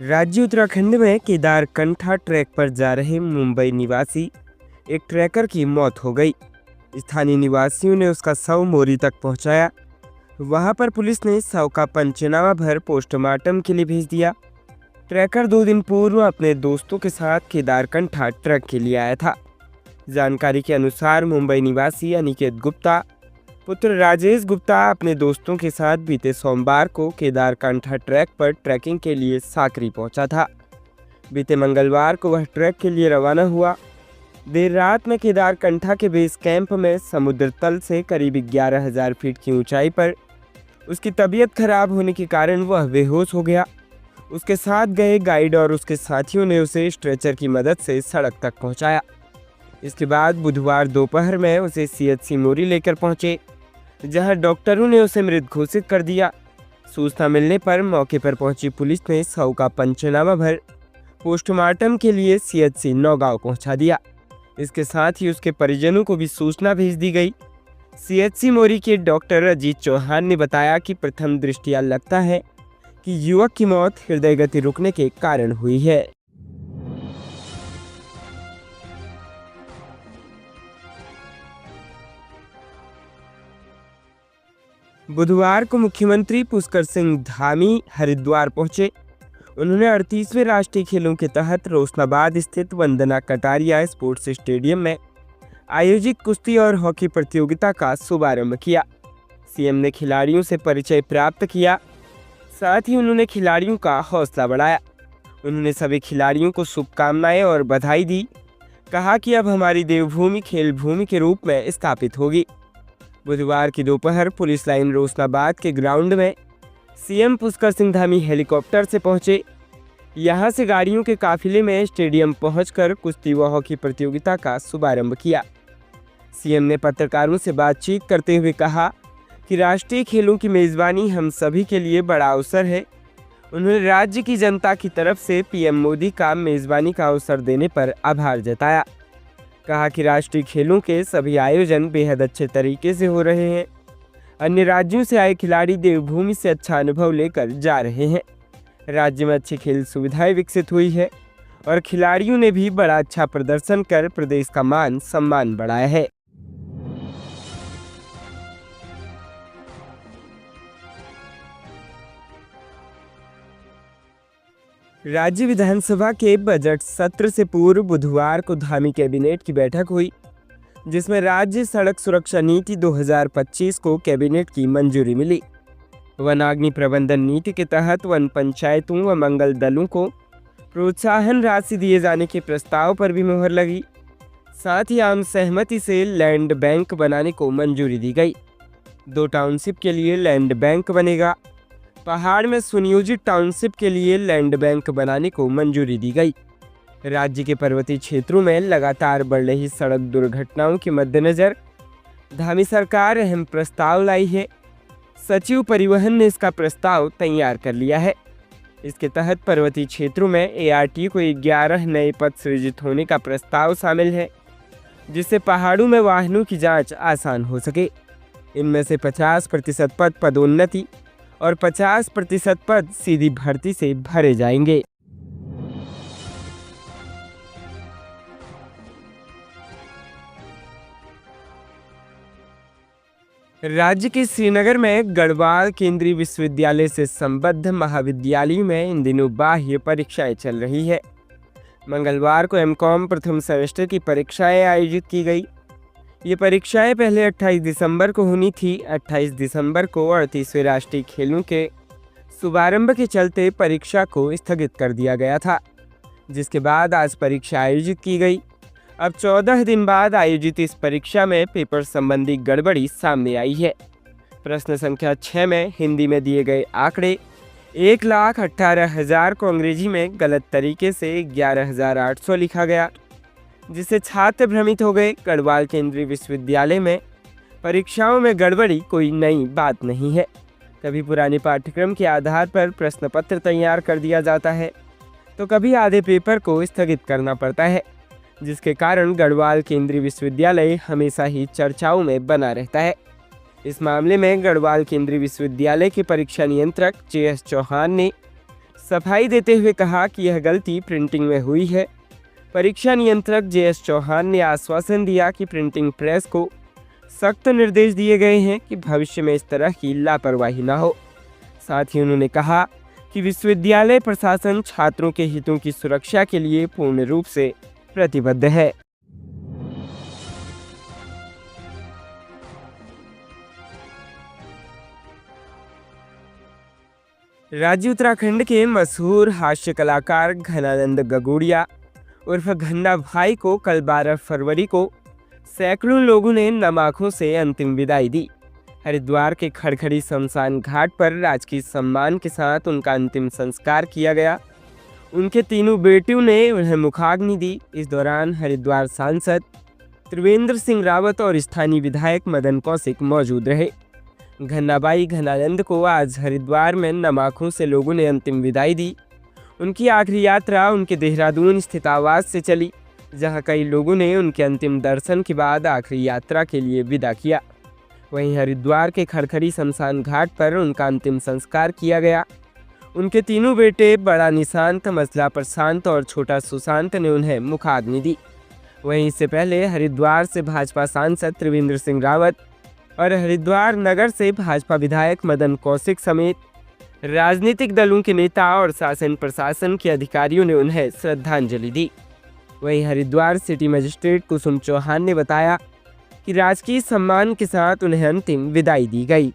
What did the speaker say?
राज्य उत्तराखंड में केदारकंठा ट्रैक पर जा रहे मुंबई निवासी एक ट्रैकर की मौत हो गई। स्थानीय निवासियों ने उसका शव मोरी तक पहुंचाया। वहां पर पुलिस ने शव का पंचनामा भर पोस्टमार्टम के लिए भेज दिया। ट्रैकर 2 दिन पूर्व अपने दोस्तों के साथ केदारकंठा ट्रैक के लिए आया था। जानकारी के अनुसार मुंबई निवासी अनिकेत गुप्ता पुत्र राजेश गुप्ता अपने दोस्तों के साथ बीते सोमवार को केदारकंठा ट्रैक पर ट्रैकिंग के लिए साकरी पहुंचा था। बीते मंगलवार को वह ट्रैक के लिए रवाना हुआ। देर रात में केदारकंठा के बेस कैंप में समुद्र तल से करीब 11,000 फीट की ऊंचाई पर उसकी तबीयत खराब होने के कारण वह बेहोश हो गया। उसके साथ गए गाइड और उसके साथियों ने उसे स्ट्रेचर की मदद से सड़क तक पहुंचाया। इसके बाद बुधवार दोपहर में उसे सीएचसी मोरी लेकर पहुंचे, जहां डॉक्टरों ने उसे मृत घोषित कर दिया। सूचना मिलने पर मौके पर पहुंची पुलिस ने शव का पंचनामा भर पोस्टमार्टम के लिए सीएचसी नौगांव पहुंचा दिया। इसके साथ ही उसके परिजनों को भी सूचना भेज दी गई। सीएचसी मोरी के डॉक्टर अजीत चौहान ने बताया कि प्रथम दृष्टया लगता है कि युवक की मौत हृदय गति रुकने के कारण हुई है। बुधवार को मुख्यमंत्री पुष्कर सिंह धामी हरिद्वार पहुंचे। उन्होंने 38वें राष्ट्रीय खेलों के तहत रोशनाबाद स्थित वंदना कटारिया स्पोर्ट्स स्टेडियम में आयोजित कुश्ती और हॉकी प्रतियोगिता का शुभारंभ किया। सीएम ने खिलाड़ियों से परिचय प्राप्त किया, साथ ही उन्होंने खिलाड़ियों का हौसला बढ़ाया। उन्होंने सभी खिलाड़ियों को शुभकामनाएं और बधाई दी। कहा कि अब हमारी देवभूमि खेल भूमि के रूप में स्थापित होगी। बुधवार की दोपहर पुलिस लाइन रोशनाबाद के ग्राउंड में सीएम पुष्कर सिंह धामी हेलीकॉप्टर से पहुंचे। यहां से गाड़ियों के काफिले में स्टेडियम पहुंचकर कुश्ती व हॉकी प्रतियोगिता का शुभारंभ किया। सीएम ने पत्रकारों से बातचीत करते हुए कहा कि राष्ट्रीय खेलों की मेजबानी हम सभी के लिए बड़ा अवसर है। उन्होंने राज्य की जनता की तरफ से पीएम मोदी का मेजबानी का अवसर देने पर आभार जताया। कहा कि राष्ट्रीय खेलों के सभी आयोजन बेहद अच्छे तरीके से हो रहे हैं। अन्य राज्यों से आए खिलाड़ी देवभूमि से अच्छा अनुभव लेकर जा रहे हैं। राज्य में अच्छी खेल सुविधाएं विकसित हुई है और खिलाड़ियों ने भी बड़ा अच्छा प्रदर्शन कर प्रदेश का मान सम्मान बढ़ाया है। राज्य विधानसभा के बजट सत्र से पूर्व बुधवार को धामी कैबिनेट की बैठक हुई, जिसमें राज्य सड़क सुरक्षा नीति 2025 को कैबिनेट की मंजूरी मिली। वनाग्नि प्रबंधन नीति के तहत वन पंचायतों व मंगल दलों को प्रोत्साहन राशि दिए जाने के प्रस्ताव पर भी मुहर लगी। साथ ही आम सहमति से लैंड बैंक बनाने को मंजूरी दी गई। 2 टाउनशिप के लिए लैंड बैंक बनेगा। पहाड़ में सुनियोजित टाउनशिप के लिए लैंड बैंक बनाने को मंजूरी दी गई। राज्य के पर्वतीय क्षेत्रों में लगातार बढ़ रही सड़क दुर्घटनाओं के मद्देनजर धामी सरकार अहम प्रस्ताव लाई है। सचिव परिवहन ने इसका प्रस्ताव तैयार कर लिया है। इसके तहत पर्वतीय क्षेत्रों में एआरटी को 11 नए पद सृजित होने का प्रस्ताव शामिल है, जिससे पहाड़ों में वाहनों की जांच आसान हो सके। इनमें से 50% पद पदोन्नति और 50% पद सीधी भर्ती से भरे जाएंगे। राज्य के श्रीनगर में गढ़वाल केंद्रीय विश्वविद्यालय से संबद्ध महाविद्यालयों में इन दिनों बाह्य परीक्षाएं चल रही है। मंगलवार को एमकॉम प्रथम सेमेस्टर की परीक्षाएं आयोजित की गई। ये परीक्षाएं पहले 28 दिसंबर को होनी थी। 28 दिसंबर को 38वें राष्ट्रीय खेलों के शुभारंभ के चलते परीक्षा को स्थगित कर दिया गया था, जिसके बाद आज परीक्षा आयोजित की गई। अब 14 दिन बाद आयोजित इस परीक्षा में पेपर संबंधी गड़बड़ी सामने आई है। प्रश्न संख्या 6 में हिंदी में दिए गए आंकड़े 1,18,000 को अंग्रेजी में गलत तरीके से 11,800 लिखा गया, जिससे छात्र भ्रमित हो गए। गढ़वाल केंद्रीय विश्वविद्यालय में परीक्षाओं में गड़बड़ी कोई नई बात नहीं है। कभी पुराने पाठ्यक्रम के आधार पर प्रश्न पत्र तैयार कर दिया जाता है, तो कभी आधे पेपर को स्थगित करना पड़ता है, जिसके कारण गढ़वाल केंद्रीय विश्वविद्यालय हमेशा ही चर्चाओं में बना रहता है। इस मामले में गढ़वाल केंद्रीय विश्वविद्यालय के परीक्षा नियंत्रक JS चौहान ने सफाई देते हुए कहा कि यह गलती प्रिंटिंग में हुई है। परीक्षा नियंत्रक JS चौहान ने आश्वासन दिया कि प्रिंटिंग प्रेस को सख्त निर्देश दिए गए हैं कि भविष्य में इस तरह की लापरवाही न हो। साथ ही उन्होंने कहा कि विश्वविद्यालय प्रशासन छात्रों के हितों की सुरक्षा के लिए पूर्ण रूप से प्रतिबद्ध है। राज्य उत्तराखंड के मशहूर हास्य कलाकार घनानंद गगोड़िया उर्फ घन्ना भाई को कल 12 फरवरी को सैकड़ों लोगों ने नम आंखों से अंतिम विदाई दी। हरिद्वार के खड़खड़ी शमशान घाट पर राजकीय सम्मान के साथ उनका अंतिम संस्कार किया गया। उनके तीनों बेटियों ने उन्हें मुखाग्नि दी। इस दौरान हरिद्वार सांसद त्रिवेंद्र सिंह रावत और स्थानीय विधायक मदन कौशिक मौजूद रहे। घन्नाबाई घनानंद को आज हरिद्वार में नम आंखों से लोगों ने अंतिम विदाई दी। उनकी आखिरी यात्रा उनके देहरादून स्थित आवास से चली, जहां कई लोगों ने उनके अंतिम दर्शन के बाद आखिरी यात्रा के लिए विदा किया। वहीं हरिद्वार के खड़खड़ी शमशान घाट पर उनका अंतिम संस्कार किया गया। उनके तीनों बेटे बड़ा निशांत, मझला प्रशांत और छोटा सुशांत ने उन्हें मुखाग्नि दी। वहीं इससे पहले हरिद्वार से भाजपा सांसद त्रिवेंद्र सिंह रावत और हरिद्वार नगर से भाजपा विधायक मदन कौशिक समेत राजनीतिक दलों के नेता और शासन प्रशासन के अधिकारियों ने उन्हें श्रद्धांजलि दी। वहीं हरिद्वार सिटी मजिस्ट्रेट कुसुम चौहान ने बताया कि राजकीय सम्मान के साथ उन्हें अंतिम विदाई दी गई।